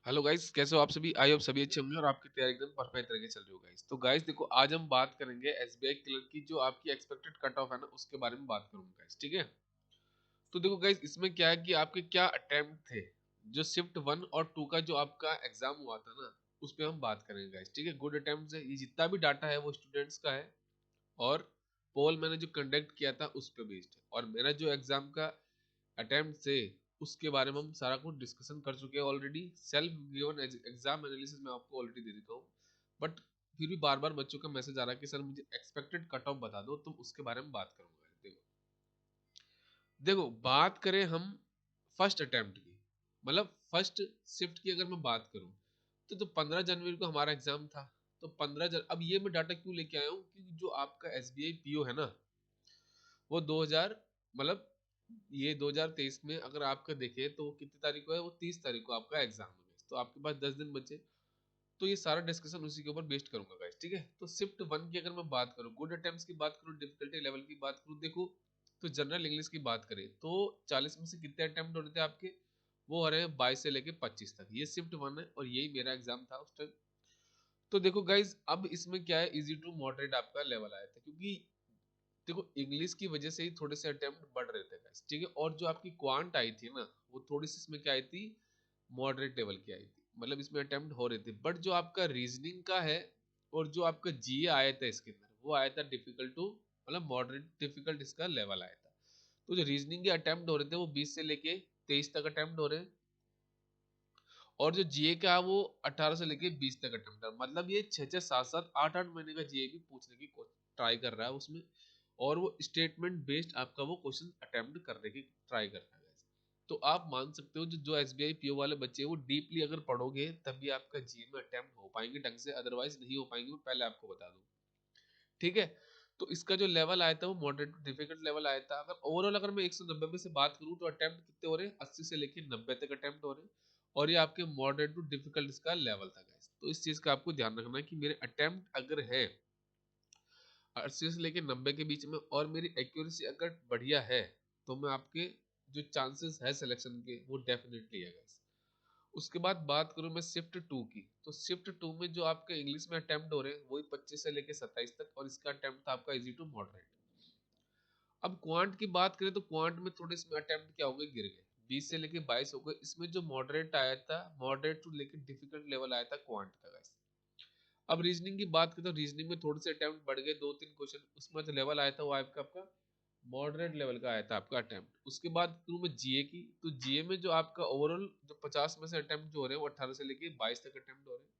Hello guys, कैसे हो आप सभी? आई होप सभी अच्छे होंगे और आपकी तैयारी एकदम परफेक्ट तरीके से चल रही हो गाइस। तो गाइस देखो, आज हम बात करेंगे एसबीआई क्लर्क की जो आपकी एक्सपेक्टेड कट ऑफ है ना, उसके बारे में बात करूंगा गाइस, ठीक है। तो देखो गाइस, इसमें क्या है कि आपके क्या अटेम्प्ट थे, जो शिफ्ट 1 और 2 का जो आपका एग्जाम हुआ था ना, उस पर हम बात करेंगे गाइस, ठीक है। गुड अटेम्प्ट है, ये जितना भी डाटा है वो स्टूडेंट्स का है और पोल मैंने जो कंडक्ट किया था उस पर बेस्ड है, और मेरा जो एग्जाम का अटेम्प्ट से उसके बारे में हम सारा कुछ डिस्कशन कर चुके हैं already. Self given exam analysis मैं आपको ऑलरेडी दे देता हूँ, बट फिर भी बार बार बच्चों का मैसेज आ रहा है कि सर मुझे एक्सपेक्टेड कट ऑफ बता दो, तो उसके बारे में बात करूंगा। देखो देखो बात करें हम फर्स्ट अटेम्प्ट की, मतलब फर्स्ट शिफ्ट की अगर मैं बात करूं, तो 15 जनवरी को हमारा एग्जाम था। तो अब ये मैं डाटा क्यों लेके आया हूँ, क्योंकि जो आपका एसबीआई पीओ है ना, वो 2000 मतलब ये 2023 में अगर आपका देखे तो वो कितनी तारीख को है, वो 30 तारीख को आपका एग्जाम है, तो आपके पास 10 दिन बचे। तो ये सारा डिस्कशन उसी के ऊपर बेस्ड करूंगा गाइस, ठीक है। तो शिफ्ट 1 की अगर मैं बात करूं, गुड अटेम्प्ट्स की बात करूं, डिफिकल्टी लेवल की बात करूं, देखो तो जनरल इंग्लिश की बात करें तो 40 में से कितने अटेम्प्ट हो रहे थे आपके, वो हो रहे हैं 22 से लेके 25 तक। ये शिफ्ट 1 है और यही मेरा एग्जाम था उस टाइम। तो देखो गाइज, अब इसमें क्या है, इजी टू मॉडरेट आपका लेवल आया था, क्योंकि देखो इंग्लिश की वजह से ही थोड़े से अटेम्प्ट बढ़ रहे थे गाइस, ठीक है। और जो आपकी क्वांट आई थी ना, वो थोड़ी सी इसमें क्या आई थी, मॉडरेट लेवल की आई थी, मतलब इसमें अटेम्प्ट हो रहे थे। बट जो आपका रीजनिंग का है और जो आपका जीए आया था इसके अंदर, वो आया था डिफिकल्ट टू, मतलब मॉडरेट डिफिकल्ट इसका लेवल आया था। तो जो रीजनिंग के अटेम्प्ट हो रहे थे वो 20 से लेके 23 तक अटेम्प्ट हो रहे हैं, और जो जीए का है वो 18 से लेके 20 तक अटेम्प्ट है। मतलब ये 6 6 7 7 8 8 महीने का जीए भी पूछने की ट्राई कर रहा है उसमें, और वो स्टेटमेंट बेस्ड आपका वो क्वेश्चन अटेम्प्ट करने की ट्राई कर रहा है guys। तो आप मान सकते हो जो एसबीआई पीओ वाले बच्चे हैं, वो डीपली अगर पढ़ोगे तभी आपका जीए में अटेम्प्ट हो पाएंगे ढंग से, अदरवाइज नहीं हो पाएंगे, मैं पहले आपको बता दूं, ठीक है। तो इसका जो लेवल आया था वो मॉडरेट टू डिफिकल्ट लेवल आया था। अगर ओवरऑल अगर मैं 190 में से बात करूं तो अटेम्प्ट कितने हो रहे हैं, 80 से लेके 90 तक अटेम्प्ट हो रहे हैं, और ये आपके मॉडरेट टू डिफिकल्ट इसका लेवल था गाइस। तो इस चीज का आपको ध्यान रखना है कि मेरे अटेम्प्ट अगर है 80 से लेके 90 के बीच में और मेरी एक्यूरेसी अगर बढ़िया है, तो मैं आपके जो चांसेस है सिलेक्शन के वो डेफिनेटली है गाइस। उसके बाद बात करूं मैं शिफ्ट 2 की, तो शिफ्ट 2 में जो आपके इंग्लिश में अटेम्प्ट हो रहे हैं वही 25 से लेके 27 तक, और इसका अटेम्प्ट था आपका इजी टू मॉडरेट। अब क्वांट की बात करें तो क्वांट में थोड़े इसमें अटेम्प्ट क्या हो गए, गिर गए, 20 से लेके 22 हो गए। इसमें जो मॉडरेट आया था, मॉडरेट टू लेके डिफिकल्ट लेवल आया था क्वांट का गाइस। अब रीजनिंग की बात करें तो रीजनिंग में थोड़े से अटेम्प्ट बढ़ गए, 2 3 क्वेश्चन उसमें जो लेवल आया था वो आपका मॉडरेट लेवल का आया था आपका अटेम्प्ट। उसके बाद करूँ मैं जीए की, तो जीए में जो आपका ओवरऑल जो 50 में से अटेम्प्ट जो हो रहे हैं वो 18 से लेके 22 तक अटेम्प्ट हो रहे हैं,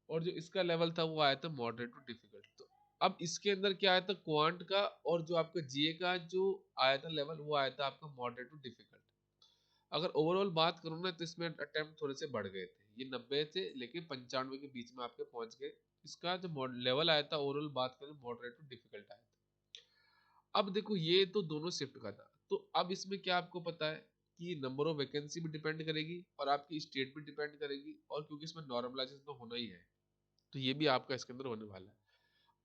और जो इसका लेवल था वो आया था मॉडरेट टू डिफिकल्ट। तो अब इसके अंदर क्या आया था क्वांट का, और जो आपका जीए का जो आया था लेवल वो आया था आपका मॉडरेट टू डिफिकल्ट। अगर ओवरऑल बात करूँ ना, तो इसमें अटेम्प्ट थोड़े से बढ़ गए थे, ये 90 से लेके 95 के बीच में आपके पहुंच गए। इसका जो लेवल आया था ओवरऑल बात करें मॉडरेट टू डिफिकल्ट आया था। अब देखो ये तो दोनों शिफ्ट का था, तो अब इसमें क्या आपको पता है कि नंबर ऑफ वैकेंसी भी डिपेंड करेगी और आपकी स्टेट भी डिपेंड करेगी, और क्योंकि इसमें नॉर्मलाइजेशन तो होना ही है, तो ये भी आपका इसके अंदर होने वाला है।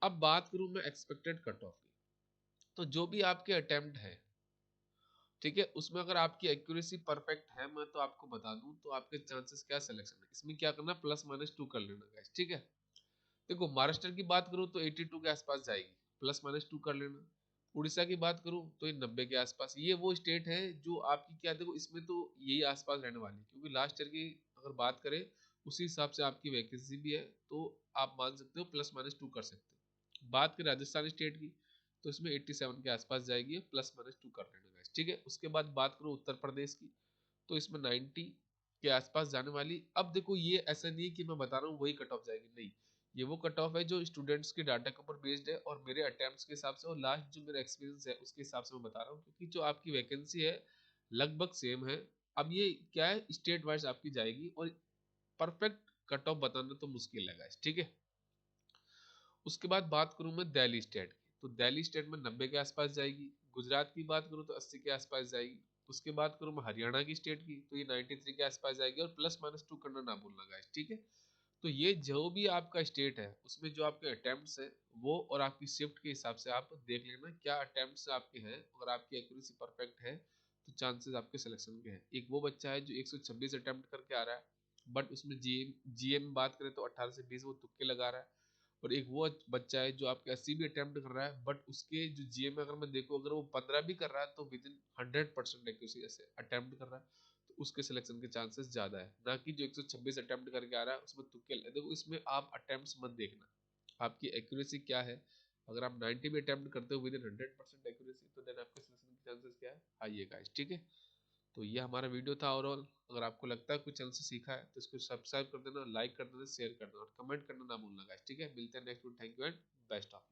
अब बात करूं मैं एक्सपेक्टेड कट ऑफ की, तो जो भी आपके अटेम्प्ट है, ठीक है, उसमें अगर आपकी एक्यूरेसी परफेक्ट है, मैं तो आपको बता दूं तो आपके चांसेस क्या सिलेक्शन है, इसमें क्या करना, +- 2 कर लेना गाइस, ठीक है। देखो महाराष्ट्र की बात करूं तो 82 के आसपास जाएगी, +- 2 कर लेना। उड़ीसा की बात करूं तो ये 90 के आसपास। ये वो स्टेट है जो आपकी क्या, देखो इसमें तो यही आसपास रहने वाली है, क्योंकि लास्ट ईयर की अगर बात करें उसी हिसाब से आपकी वैकेंसी भी है, तो आप मान सकते हो +- 2 कर सकते हो। बात करें राजस्थान स्टेट की, तो इसमें 87 के आसपास जाएगी, +- 2 कर लेना गाइस, ठीक है। उसके बाद बात करूं उत्तर प्रदेश की, तो इसमें 90 के आसपास जाने वाली। अब देखो ये ऐसा नहीं है कि मैं बता रहा हूँ वही कट ऑफ जाएगी, नहीं, ये वो कट ऑफ है जो स्टूडेंट्स के डाटा के ऊपर बेस्ड है और मेरे अटेम्प्ट्स के हिसाब से, और लास्ट जो मेरा एक्सपीरियंस है उसके हिसाब से मैं बता रहा हूँ, क्योंकि जो आपकी वैकेंसी है लगभग सेम है। अब ये क्या है, स्टेट वाइज आपकी जाएगी, और परफेक्ट कट ऑफ बताना तो मुश्किल है guys, ठीक है। उसके बाद बात करूं मैं दिल्ली स्टेट की, तो दिल्ली स्टेट में 90 के आसपास जाएगी। गुजरात की बात करूं तो 80 के आसपास जाएगी। उसके बाद करूं मैं हरियाणा की स्टेट की, तो ये 93 के आसपास जाएगी, और +- 2 करना ना भूलना गाइस, ठीक है। तो ये जो भी आपका स्टेट है उसमें जो आपके अटेम्प्ट्स है वो, और आपकी शिफ्ट के हिसाब से आप देख लेना क्या अटेम्प्ट्स आपके हैं। अगर आपकी एक्यूरेसी परफेक्ट है तो चांसेस आपके सिलेक्शन के हैं। एक वो बच्चा है जो 126 अटेम्प्ट करके आ रहा है, बट उसमें जीएम बात करें तो 18 से 20 वो तुक्के लगा रहा है। और एक वो बच्चा है जो आपके 80 भी अटेम्प्ट कर रहा है, बट उसके जो जीएम अगर मैं देखूँ अगर वो 15 भी कर रहा है तो विद इन 100% एक्यूरेसी ऐसे अटेम्प्ट कर रहा है, तो उसके सिलेक्शन के चांसेस ज्यादा है, ना कि जो 126 अटेम्प्ट करके आ रहा है उसमें तुक्के। देखो इसमें आप अटेम्प्ट मत देखना, आपकी एक्यूरेसी क्या है। अगर आप 90 भी अटेम्प्ट करते हो विद इन 100% एक्यूरेसी, तो देन आपके सिलेक्शन के चांसेस क्या है, हाई है गाइस, ठीक है। तो ये हमारा वीडियो था ओवरऑल। अगर आपको लगता है कुछ चैनल से सीखा है तो इसको सब्सक्राइब कर देना, लाइक कर देना, शेयर कर देना और कमेंट करना ना भूलना गाइस, ठीक है। मिलते हैं next video, thank you and best of.